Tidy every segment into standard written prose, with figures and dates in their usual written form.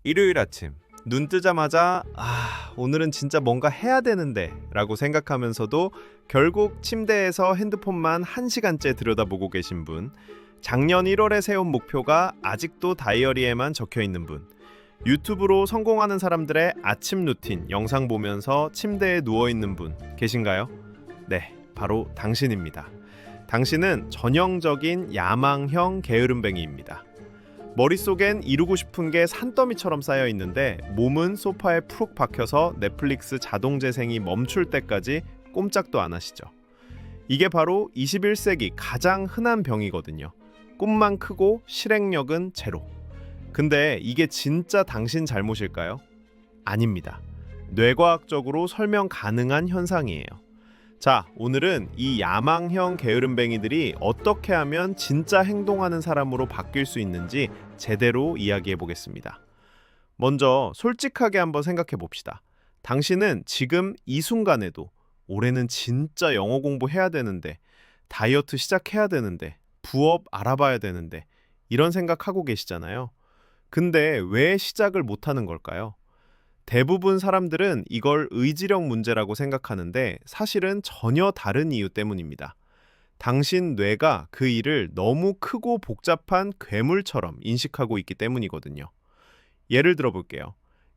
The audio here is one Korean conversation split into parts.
일요일 아침 눈 뜨자마자 오늘은 진짜 뭔가 해야 되는데 라고 생각하면서도 결국 침대에서 핸드폰만 1시간째 들여다보고 계신 분, 작년 1월에 세운 목표가 아직도 다이어리에만 적혀 있는 분, 유튜브로 성공하는 사람들의 아침 루틴 영상 보면서 침대에 누워 있는 분 계신가요? 네, 바로 당신입니다. 당신은 전형적인 야망형 게으름뱅이입니다. 머릿속엔 이루고 싶은 게 산더미처럼 쌓여 있는데 몸은 소파에 푹 박혀서 넷플릭스 자동 재생이 멈출 때까지 꼼짝도 안 하시죠. 이게 바로 21세기 가장 흔한 병이거든요. 꿈만 크고 실행력은 제로. 근데 이게 진짜 당신 잘못일까요? 아닙니다. 뇌과학적으로 설명 가능한 현상이에요. 자, 오늘은 이 야망형 게으름뱅이들이 어떻게 하면 진짜 행동하는 사람으로 바뀔 수 있는지 제대로 이야기해 보겠습니다. 먼저 솔직하게 한번 생각해 봅시다. 당신은 지금 이 순간에도 올해는 진짜 영어 공부해야 되는데, 다이어트 시작해야 되는데, 부업 알아봐야 되는데, 이런 생각하고 계시잖아요. 근데 왜 시작을 못 하는 걸까요? 대부분 사람들은 이걸 의지력 문제라고 생각하는데 사실은 전혀 다른 이유 때문입니다. 당신 뇌가 그 일을 너무 크고 복잡한 괴물처럼 인식하고 있기 때문이거든요. 예를 들어 볼게요.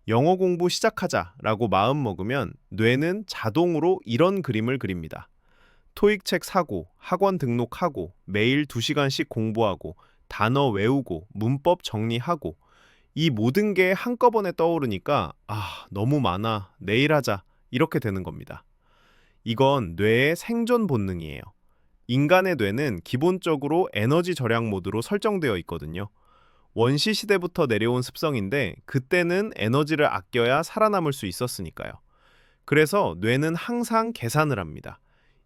영어 공부 시작하자라고 마음 먹으면 뇌는 자동으로 이런 그림을 그립니다. 토익 책 사고, 학원 등록하고, 매일 2시간씩 공부하고, 단어 외우고, 문법 정리하고, 이 모든 게 한꺼번에 떠오르니까 너무 많아. 내일 하자. 이렇게 되는 겁니다. 이건 뇌의 생존 본능이에요. 인간의 뇌는 기본적으로 에너지 절약 모드로 설정되어 있거든요. 원시 시대부터 내려온 습성인데 그때는 에너지를 아껴야 살아남을 수 있었으니까요. 그래서 뇌는 항상 계산을 합니다.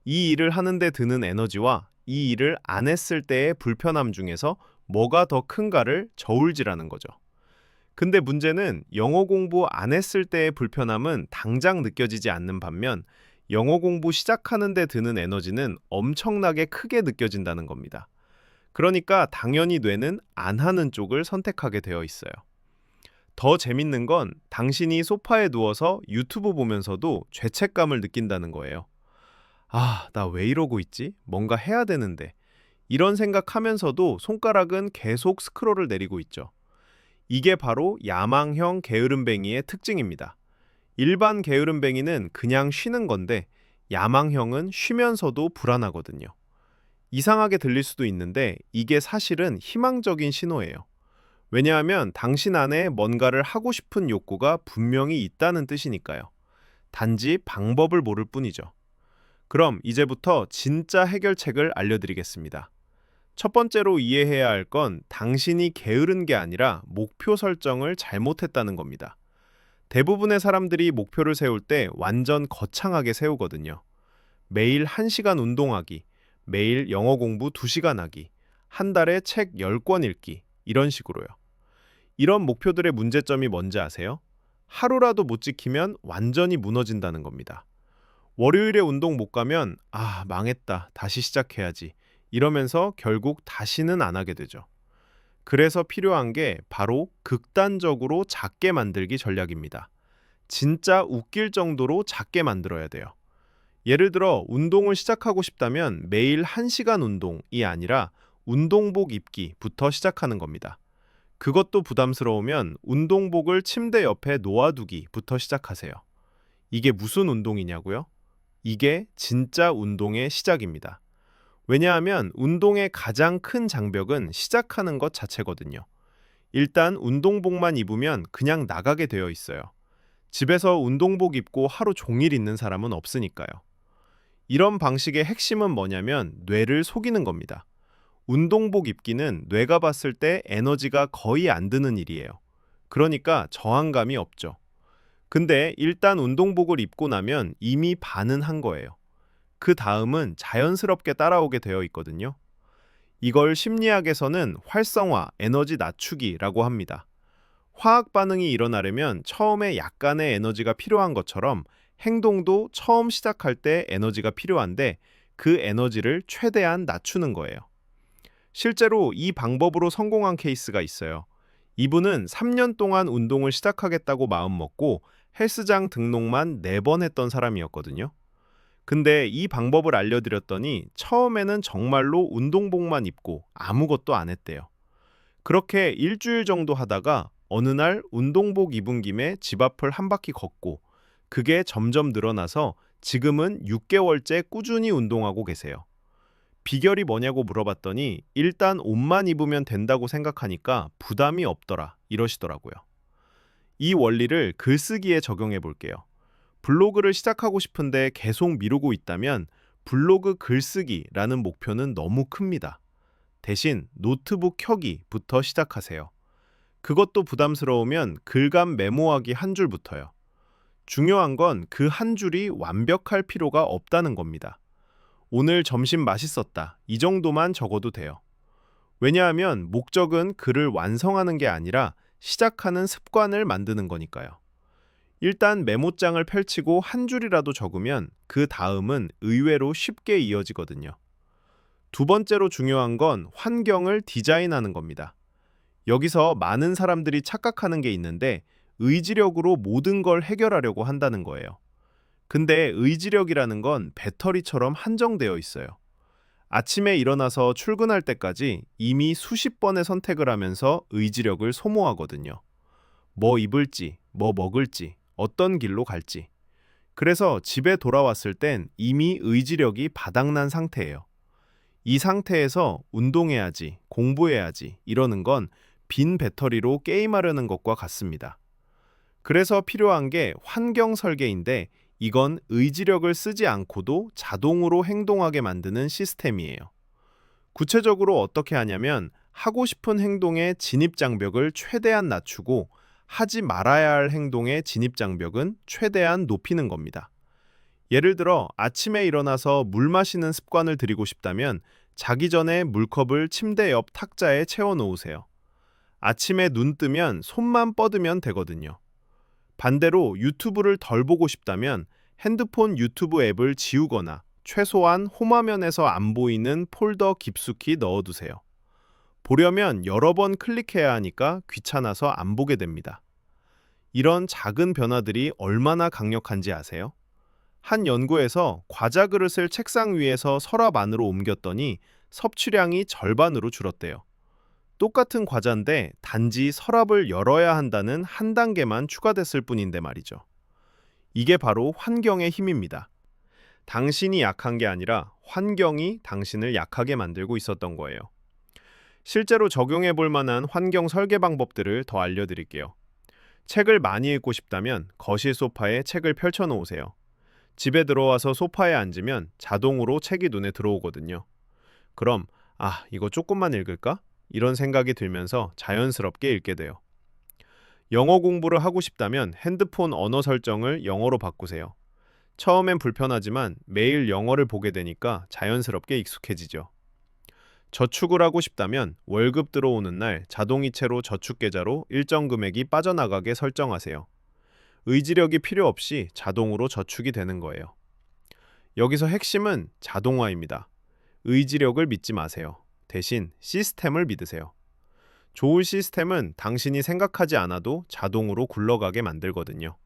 이 일을 하는데 드는 에너지와 이 일을 안 했을 때의 불편함 중에서 뭐가 더 큰가를 저울질하는 거죠. 근데 문제는 영어 공부 안 했을 때의 불편함은 당장 느껴지지 않는 반면 영어 공부 시작하는 데 드는 에너지는 엄청나게 크게 느껴진다는 겁니다. 그러니까 당연히 뇌는 안 하는 쪽을 선택하게 되어 있어요. 더 재밌는 건 당신이 소파에 누워서 유튜브 보면서도 죄책감을 느낀다는 거예요. 나 왜 이러고 있지? 뭔가 해야 되는데. 이런 생각하면서도 손가락은 계속 스크롤을 내리고 있죠. 이게 바로 야망형 게으름뱅이의 특징입니다. 일반 게으름뱅이는 그냥 쉬는 건데 야망형은 쉬면서도 불안하거든요. 이상하게 들릴 수도 있는데 이게 사실은 희망적인 신호예요. 왜냐하면 당신 안에 뭔가를 하고 싶은 욕구가 분명히 있다는 뜻이니까요. 단지 방법을 모를 뿐이죠. 그럼 이제부터 진짜 해결책을 알려드리겠습니다. 첫 번째로 이해해야 할 건 당신이 게으른 게 아니라 목표 설정을 잘못했다는 겁니다. 대부분의 사람들이 목표를 세울 때 완전 거창하게 세우거든요. 매일 1시간 운동하기, 매일 영어 공부 2시간 하기, 한 달에 책 10권 읽기, 이런 식으로요. 이런 목표들의 문제점이 뭔지 아세요? 하루라도 못 지키면 완전히 무너진다는 겁니다. 월요일에 운동 못 가면 망했다. 다시 시작해야지. 이러면서 결국 다시는 안 하게 되죠. 그래서 필요한 게 바로 극단적으로 작게 만들기 전략입니다. 진짜 웃길 정도로 작게 만들어야 돼요. 예를 들어 운동을 시작하고 싶다면 매일 1시간 운동이 아니라 운동복 입기부터 시작하는 겁니다. 그것도 부담스러우면 운동복을 침대 옆에 놓아두기부터 시작하세요. 이게 무슨 운동이냐고요? 이게 진짜 운동의 시작입니다. 왜냐하면 운동의 가장 큰 장벽은 시작하는 것 자체거든요. 일단 운동복만 입으면 그냥 나가게 되어 있어요. 집에서 운동복 입고 하루 종일 있는 사람은 없으니까요. 이런 방식의 핵심은 뭐냐면 뇌를 속이는 겁니다. 운동복 입기는 뇌가 봤을 때 에너지가 거의 안 드는 일이에요. 그러니까 저항감이 없죠. 근데 일단 운동복을 입고 나면 이미 반은 한 거예요. 그 다음은 자연스럽게 따라오게 되어 있거든요. 이걸 심리학에서는 활성화, 에너지 낮추기라고 합니다. 화학 반응이 일어나려면 처음에 약간의 에너지가 필요한 것처럼 행동도 처음 시작할 때 에너지가 필요한데 그 에너지를 최대한 낮추는 거예요. 실제로 이 방법으로 성공한 케이스가 있어요. 이분은 3년 동안 운동을 시작하겠다고 마음먹고 헬스장 등록만 4번 했던 사람이었거든요. 근데 이 방법을 알려드렸더니 처음에는 정말로 운동복만 입고 아무것도 안 했대요. 그렇게 일주일 정도 하다가 어느 날 운동복 입은 김에 집 앞을 한 바퀴 걷고 그게 점점 늘어나서 지금은 6개월째 꾸준히 운동하고 계세요. 비결이 뭐냐고 물어봤더니 일단 옷만 입으면 된다고 생각하니까 부담이 없더라 이러시더라고요. 이 원리를 글쓰기에 적용해 볼게요. 블로그를 시작하고 싶은데 계속 미루고 있다면 블로그 글쓰기라는 목표는 너무 큽니다. 대신 노트북 켜기부터 시작하세요. 그것도 부담스러우면 글감 메모하기 한 줄부터요. 중요한 건 그 한 줄이 완벽할 필요가 없다는 겁니다. 오늘 점심 맛있었다. 이 정도만 적어도 돼요. 왜냐하면 목적은 글을 완성하는 게 아니라 시작하는 습관을 만드는 거니까요. 일단 메모장을 펼치고 한 줄이라도 적으면 그 다음은 의외로 쉽게 이어지거든요. 두 번째로 중요한 건 환경을 디자인하는 겁니다. 여기서 많은 사람들이 착각하는 게 있는데 의지력으로 모든 걸 해결하려고 한다는 거예요. 근데 의지력이라는 건 배터리처럼 한정되어 있어요. 아침에 일어나서 출근할 때까지 이미 수십 번의 선택을 하면서 의지력을 소모하거든요. 뭐 입을지, 뭐 먹을지, 어떤 길로 갈지. 그래서 집에 돌아왔을 땐 이미 의지력이 바닥난 상태예요. 이 상태에서 운동해야지, 공부해야지 이러는 건 빈 배터리로 게임하려는 것과 같습니다. 그래서 필요한 게 환경 설계인데 이건 의지력을 쓰지 않고도 자동으로 행동하게 만드는 시스템이에요. 구체적으로 어떻게 하냐면 하고 싶은 행동의 진입 장벽을 최대한 낮추고 하지 말아야 할 행동의 진입 장벽은 최대한 높이는 겁니다. 예를 들어 아침에 일어나서 물 마시는 습관을 들이고 싶다면 자기 전에 물컵을 침대 옆 탁자에 채워 놓으세요. 아침에 눈 뜨면 손만 뻗으면 되거든요. 반대로 유튜브를 덜 보고 싶다면 핸드폰 유튜브 앱을 지우거나 최소한 홈화면에서 안 보이는 폴더 깊숙이 넣어두세요. 보려면 여러 번 클릭해야 하니까 귀찮아서 안 보게 됩니다. 이런 작은 변화들이 얼마나 강력한지 아세요? 한 연구에서 과자 그릇을 책상 위에서 서랍 안으로 옮겼더니 섭취량이 절반으로 줄었대요. 똑같은 과자인데 단지 서랍을 열어야 한다는 한 단계만 추가됐을 뿐인데 말이죠. 이게 바로 환경의 힘입니다. 당신이 약한 게 아니라 환경이 당신을 약하게 만들고 있었던 거예요. 실제로 적용해 볼 만한 환경 설계 방법들을 더 알려드릴게요. 책을 많이 읽고 싶다면 거실 소파에 책을 펼쳐 놓으세요. 집에 들어와서 소파에 앉으면 자동으로 책이 눈에 들어오거든요. 그럼 이거 조금만 읽을까? 이런 생각이 들면서 자연스럽게 읽게 돼요. 영어 공부를 하고 싶다면 핸드폰 언어 설정을 영어로 바꾸세요. 처음엔 불편하지만 매일 영어를 보게 되니까 자연스럽게 익숙해지죠. 저축을 하고 싶다면 월급 들어오는 날 자동이체로 저축 계좌로 일정 금액이 빠져나가게 설정하세요. 의지력이 필요 없이 자동으로 저축이 되는 거예요. 여기서 핵심은 자동화입니다. 의지력을 믿지 마세요. 대신 시스템을 믿으세요. 좋은 시스템은 당신이 생각하지 않아도 자동으로 굴러가게 만들거든요.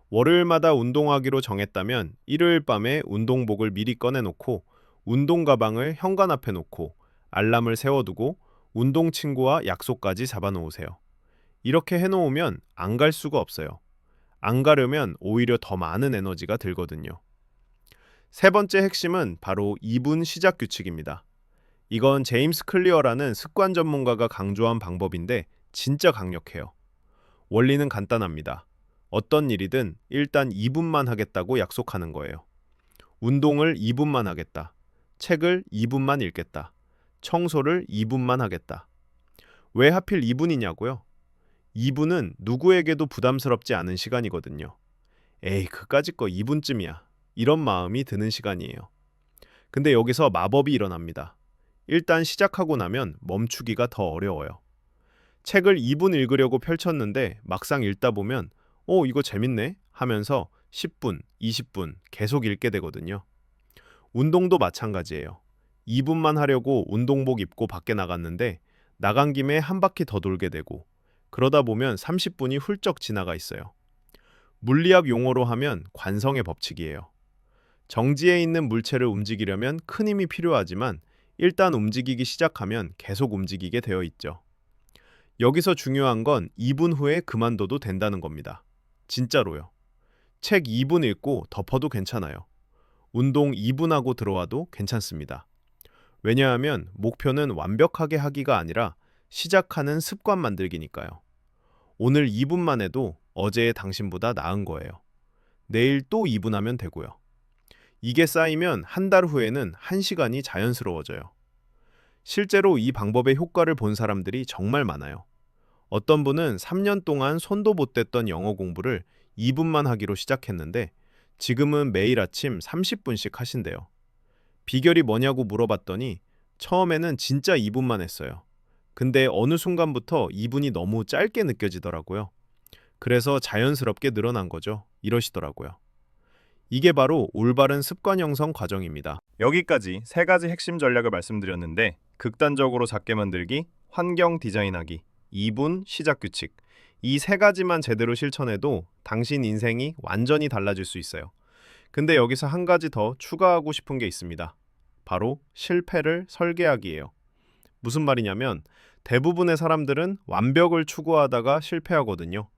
월요일마다 운동하기로 정했다면 일요일 밤에 운동복을 미리 꺼내놓고 운동 가방을 현관 앞에 놓고 알람을 세워두고 운동 친구와 약속까지 잡아놓으세요. 이렇게 해놓으면 안 갈 수가 없어요. 안 가려면 오히려 더 많은 에너지가 들거든요. 세 번째 핵심은 바로 2분 시작 규칙입니다. 이건 제임스 클리어라는 습관 전문가가 강조한 방법인데 진짜 강력해요. 원리는 간단합니다. 어떤 일이든 일단 2분만 하겠다고 약속하는 거예요. 운동을 2분만 하겠다. 책을 2분만 읽겠다. 청소를 2분만 하겠다. 왜 하필 2분이냐고요? 2분은 누구에게도 부담스럽지 않은 시간이거든요. 에이, 그까짓 거 2분쯤이야. 이런 마음이 드는 시간이에요. 근데 여기서 마법이 일어납니다. 일단 시작하고 나면 멈추기가 더 어려워요. 책을 2분 읽으려고 펼쳤는데 막상 읽다 보면 이거 재밌네 하면서 10분, 20분 계속 읽게 되거든요. 운동도 마찬가지예요. 2분만 하려고 운동복 입고 밖에 나갔는데 나간 김에 한 바퀴 더 돌게 되고 그러다 보면 30분이 훌쩍 지나가 있어요. 물리학 용어로 하면 관성의 법칙이에요. 정지해 있는 물체를 움직이려면 큰 힘이 필요하지만 일단 움직이기 시작하면 계속 움직이게 되어 있죠. 여기서 중요한 건 2분 후에 그만둬도 된다는 겁니다. 진짜로요. 책 2분 읽고 덮어도 괜찮아요. 운동 2분 하고 들어와도 괜찮습니다. 왜냐하면 목표는 완벽하게 하기가 아니라 시작하는 습관 만들기니까요. 오늘 2분만 해도 어제의 당신보다 나은 거예요. 내일 또 2분 하면 되고요. 이게 쌓이면 한 달 후에는 1시간이 자연스러워져요. 실제로 이 방법의 효과를 본 사람들이 정말 많아요. 어떤 분은 3년 동안 손도 못 댔던 영어 공부를 2분만 하기로 시작했는데 지금은 매일 아침 30분씩 하신대요. 비결이 뭐냐고 물어봤더니 처음에는 진짜 2분만 했어요. 근데 어느 순간부터 2분이 너무 짧게 느껴지더라고요. 그래서 자연스럽게 늘어난 거죠. 이러시더라고요. 이게 바로 올바른 습관 형성 과정입니다. 여기까지 세 가지 핵심 전략을 말씀드렸는데 극단적으로 작게 만들기, 환경 디자인하기, 2분 시작 규칙 이 세 가지만 제대로 실천해도 당신 인생이 완전히 달라질 수 있어요. 근데 여기서 한 가지 더 추가하고 싶은 게 있습니다. 바로 실패를 설계하기예요. 무슨 말이냐면 대부분의 사람들은 완벽을 추구하다가 실패하거든요.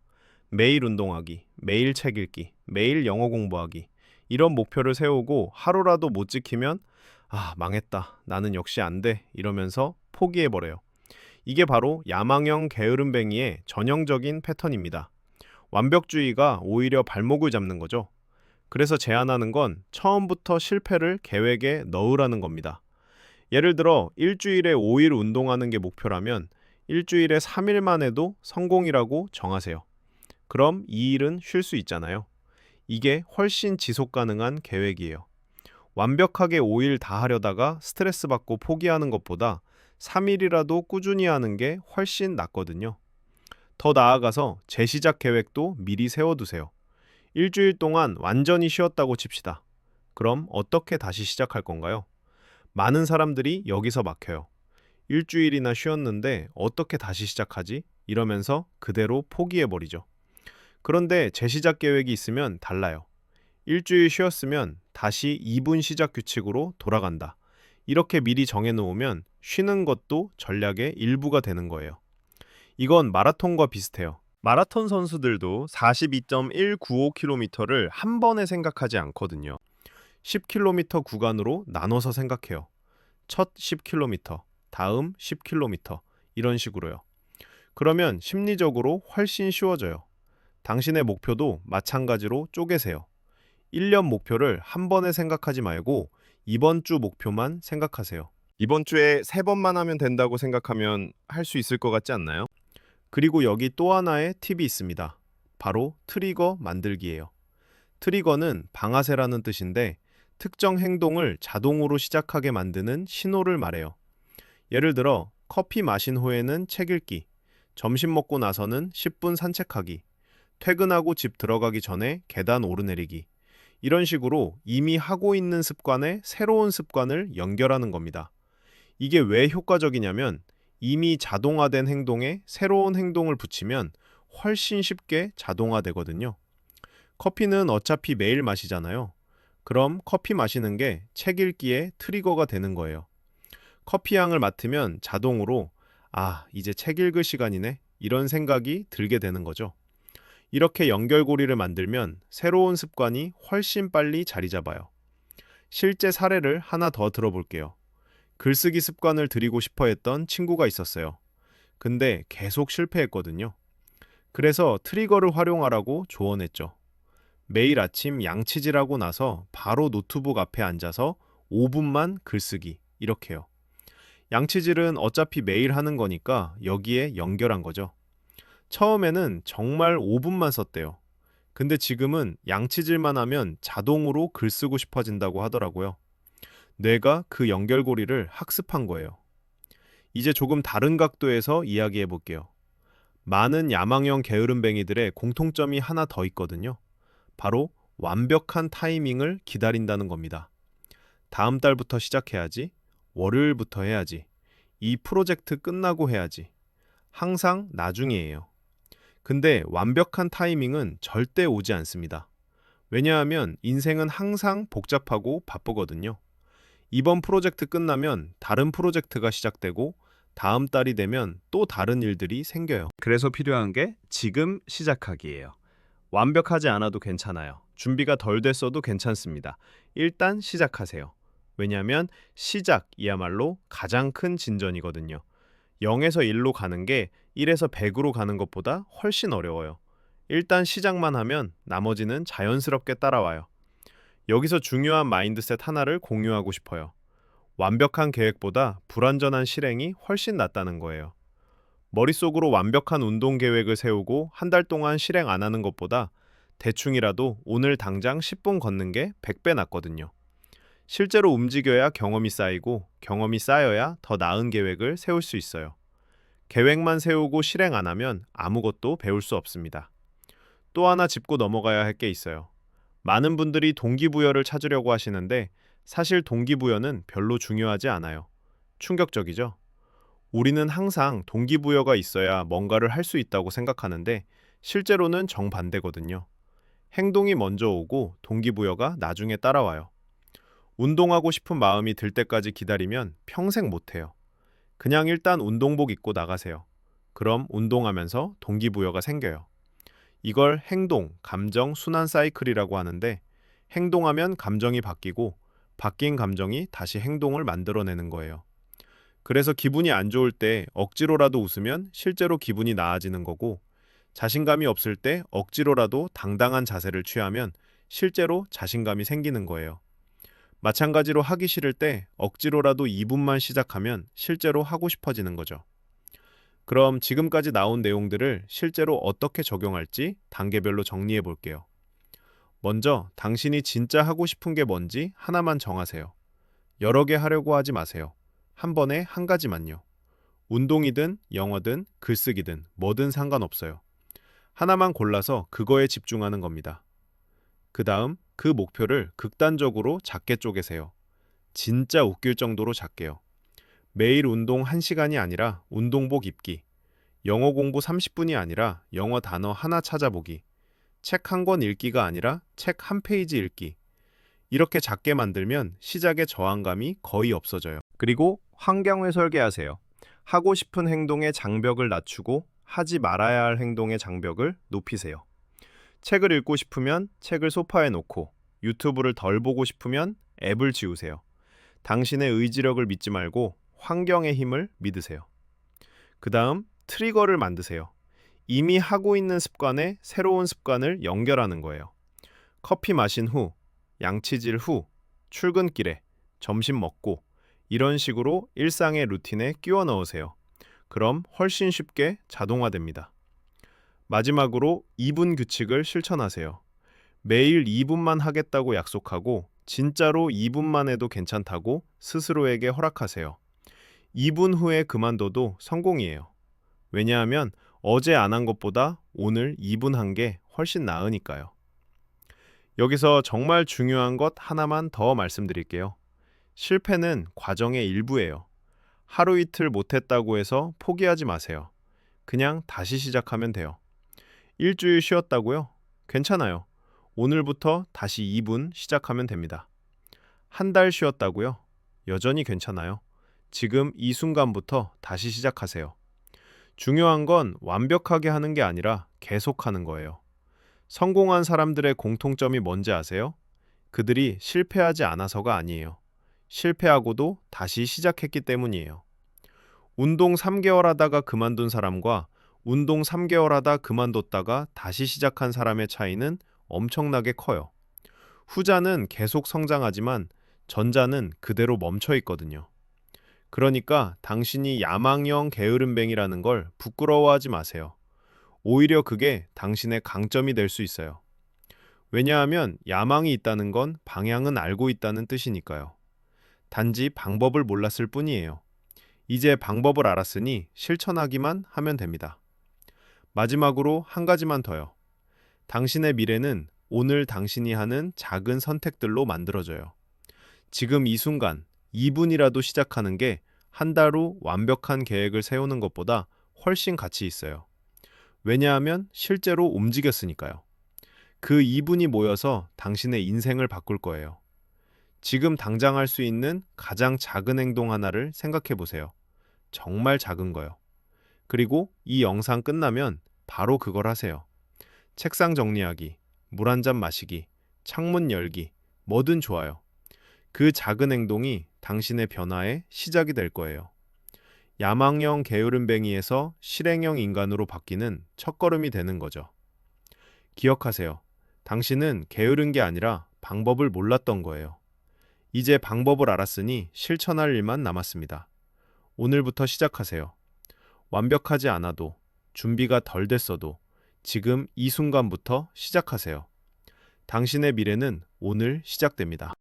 매일 운동하기, 매일 책 읽기, 매일 영어 공부하기 이런 목표를 세우고 하루라도 못 지키면 망했다. 나는 역시 안 돼. 이러면서 포기해버려요. 이게 바로 야망형 게으름뱅이의 전형적인 패턴입니다. 완벽주의가 오히려 발목을 잡는 거죠. 그래서 제안하는 건 처음부터 실패를 계획에 넣으라는 겁니다. 예를 들어 일주일에 5일 운동하는 게 목표라면 일주일에 3일만 해도 성공이라고 정하세요. 그럼 2일은 쉴 수 있잖아요. 이게 훨씬 지속 가능한 계획이에요. 완벽하게 5일 다 하려다가 스트레스 받고 포기하는 것보다 3일이라도 꾸준히 하는 게 훨씬 낫거든요. 더 나아가서 재시작 계획도 미리 세워두세요. 일주일 동안 완전히 쉬었다고 칩시다. 그럼 어떻게 다시 시작할 건가요? 많은 사람들이 여기서 막혀요. 일주일이나 쉬었는데 어떻게 다시 시작하지? 이러면서 그대로 포기해버리죠. 그런데 재시작 계획이 있으면 달라요. 일주일 쉬었으면 다시 2분 시작 규칙으로 돌아간다. 이렇게 미리 정해놓으면 쉬는 것도 전략의 일부가 되는 거예요. 이건 마라톤과 비슷해요. 마라톤 선수들도 42.195km를 한 번에 생각하지 않거든요. 10km 구간으로 나눠서 생각해요. 첫 10km, 다음 10km 이런 식으로요. 그러면 심리적으로 훨씬 쉬워져요. 당신의 목표도 마찬가지로 쪼개세요. 1년 목표를 한 번에 생각하지 말고 이번 주 목표만 생각하세요. 이번 주에 3번만 하면 된다고 생각하면 할 수 있을 것 같지 않나요? 그리고 여기 또 하나의 팁이 있습니다. 바로 트리거 만들기예요. 트리거는 방아쇠라는 뜻인데 특정 행동을 자동으로 시작하게 만드는 신호를 말해요. 예를 들어 커피 마신 후에는 책 읽기, 점심 먹고 나서는 10분 산책하기, 퇴근하고 집 들어가기 전에 계단 오르내리기. 이런 식으로 이미 하고 있는 습관에 새로운 습관을 연결하는 겁니다. 이게 왜 효과적이냐면 이미 자동화된 행동에 새로운 행동을 붙이면 훨씬 쉽게 자동화되거든요. 커피는 어차피 매일 마시잖아요. 그럼 커피 마시는 게 책 읽기의 트리거가 되는 거예요. 커피 향을 맡으면 자동으로 이제 책 읽을 시간이네. 이런 생각이 들게 되는 거죠. 이렇게 연결고리를 만들면 새로운 습관이 훨씬 빨리 자리 잡아요. 실제 사례를 하나 더 들어볼게요. 글쓰기 습관을 들이고 싶어 했던 친구가 있었어요. 근데 계속 실패했거든요. 그래서 트리거를 활용하라고 조언했죠. 매일 아침 양치질하고 나서 바로 노트북 앞에 앉아서 5분만 글쓰기 이렇게요. 양치질은 어차피 매일 하는 거니까 여기에 연결한 거죠. 처음에는 정말 5분만 썼대요. 근데 지금은 양치질만 하면 자동으로 글 쓰고 싶어진다고 하더라고요. 뇌가 그 연결고리를 학습한 거예요. 이제 조금 다른 각도에서 이야기해 볼게요. 많은 야망형 게으름뱅이들의 공통점이 하나 더 있거든요. 바로 완벽한 타이밍을 기다린다는 겁니다. 다음 달부터 시작해야지. 월요일부터 해야지. 이 프로젝트 끝나고 해야지. 항상 나중이에요. 근데 완벽한 타이밍은 절대 오지 않습니다. 왜냐하면 인생은 항상 복잡하고 바쁘거든요. 이번 프로젝트 끝나면 다른 프로젝트가 시작되고 다음 달이 되면 또 다른 일들이 생겨요. 그래서 필요한 게 지금 시작하기예요. 완벽하지 않아도 괜찮아요. 준비가 덜 됐어도 괜찮습니다. 일단 시작하세요. 왜냐하면 시작이야말로 가장 큰 진전이거든요. 0에서 1로 가는 게 1에서 100으로 가는 것보다 훨씬 어려워요. 일단 시작만 하면 나머지는 자연스럽게 따라와요. 여기서 중요한 마인드셋 하나를 공유하고 싶어요. 완벽한 계획보다 불완전한 실행이 훨씬 낫다는 거예요. 머릿속으로 완벽한 운동 계획을 세우고 한 달 동안 실행 안 하는 것보다 대충이라도 오늘 당장 10분 걷는 게 100배 낫거든요. 실제로 움직여야 경험이 쌓이고 경험이 쌓여야 더 나은 계획을 세울 수 있어요. 계획만 세우고 실행 안 하면 아무것도 배울 수 없습니다. 또 하나 짚고 넘어가야 할 게 있어요. 많은 분들이 동기부여를 찾으려고 하시는데 사실 동기부여는 별로 중요하지 않아요. 충격적이죠? 우리는 항상 동기부여가 있어야 뭔가를 할 수 있다고 생각하는데 실제로는 정반대거든요. 행동이 먼저 오고 동기부여가 나중에 따라와요. 운동하고 싶은 마음이 들 때까지 기다리면 평생 못해요. 그냥 일단 운동복 입고 나가세요. 그럼 운동하면서 동기부여가 생겨요. 이걸 행동, 감정, 순환 사이클이라고 하는데 행동하면 감정이 바뀌고 바뀐 감정이 다시 행동을 만들어내는 거예요. 그래서 기분이 안 좋을 때 억지로라도 웃으면 실제로 기분이 나아지는 거고 자신감이 없을 때 억지로라도 당당한 자세를 취하면 실제로 자신감이 생기는 거예요. 마찬가지로 하기 싫을 때 억지로라도 2분만 시작하면 실제로 하고 싶어지는 거죠. 그럼 지금까지 나온 내용들을 실제로 어떻게 적용할지 단계별로 정리해 볼게요. 먼저 당신이 진짜 하고 싶은 게 뭔지 하나만 정하세요. 여러 개 하려고 하지 마세요. 한 번에 한 가지만요. 운동이든 영어든 글쓰기든 뭐든 상관없어요. 하나만 골라서 그거에 집중하는 겁니다. 그 다음 그 목표를 극단적으로 작게 쪼개세요. 진짜 웃길 정도로 작게요. 매일 운동 1시간이 아니라 운동복 입기. 영어 공부 30분이 아니라 영어 단어 하나 찾아보기. 책 한 권 읽기가 아니라 책 한 페이지 읽기. 이렇게 작게 만들면 시작의 저항감이 거의 없어져요. 그리고 환경을 설계하세요. 하고 싶은 행동의 장벽을 낮추고 하지 말아야 할 행동의 장벽을 높이세요. 책을 읽고 싶으면 책을 소파에 놓고 유튜브를 덜 보고 싶으면 앱을 지우세요. 당신의 의지력을 믿지 말고 환경의 힘을 믿으세요. 그 다음 트리거를 만드세요. 이미 하고 있는 습관에 새로운 습관을 연결하는 거예요. 커피 마신 후, 양치질 후, 출근길에, 점심 먹고 이런 식으로 일상의 루틴에 끼워 넣으세요. 그럼 훨씬 쉽게 자동화됩니다. 마지막으로 2분 규칙을 실천하세요. 매일 2분만 하겠다고 약속하고 진짜로 2분만 해도 괜찮다고 스스로에게 허락하세요. 2분 후에 그만둬도 성공이에요. 왜냐하면 어제 안 한 것보다 오늘 2분 한 게 훨씬 나으니까요. 여기서 정말 중요한 것 하나만 더 말씀드릴게요. 실패는 과정의 일부예요. 하루 이틀 못했다고 해서 포기하지 마세요. 그냥 다시 시작하면 돼요. 일주일 쉬었다고요? 괜찮아요. 오늘부터 다시 2분 시작하면 됩니다. 한 달 쉬었다고요? 여전히 괜찮아요. 지금 이 순간부터 다시 시작하세요. 중요한 건 완벽하게 하는 게 아니라 계속하는 거예요. 성공한 사람들의 공통점이 뭔지 아세요? 그들이 실패하지 않아서가 아니에요. 실패하고도 다시 시작했기 때문이에요. 운동 3개월 하다가 그만둔 사람과 운동 3개월 하다 그만뒀다가 다시 시작한 사람의 차이는 엄청나게 커요. 후자는 계속 성장하지만 전자는 그대로 멈춰 있거든요. 그러니까 당신이 야망형 게으름뱅이라는 걸 부끄러워하지 마세요. 오히려 그게 당신의 강점이 될 수 있어요. 왜냐하면 야망이 있다는 건 방향은 알고 있다는 뜻이니까요. 단지 방법을 몰랐을 뿐이에요. 이제 방법을 알았으니 실천하기만 하면 됩니다. 마지막으로 한 가지만 더요. 당신의 미래는 오늘 당신이 하는 작은 선택들로 만들어져요. 지금 이 순간 2분이라도 시작하는 게 한 달 후 완벽한 계획을 세우는 것보다 훨씬 가치 있어요. 왜냐하면 실제로 움직였으니까요. 그 2분이 모여서 당신의 인생을 바꿀 거예요. 지금 당장 할 수 있는 가장 작은 행동 하나를 생각해 보세요. 정말 작은 거요. 그리고 이 영상 끝나면 바로 그걸 하세요. 책상 정리하기, 물 한 잔 마시기, 창문 열기, 뭐든 좋아요. 그 작은 행동이 당신의 변화의 시작이 될 거예요. 야망형 게으름뱅이에서 실행형 인간으로 바뀌는 첫걸음이 되는 거죠. 기억하세요. 당신은 게으른 게 아니라 방법을 몰랐던 거예요. 이제 방법을 알았으니 실천할 일만 남았습니다. 오늘부터 시작하세요. 완벽하지 않아도, 준비가 덜 됐어도 지금 이 순간부터 시작하세요. 당신의 미래는 오늘 시작됩니다.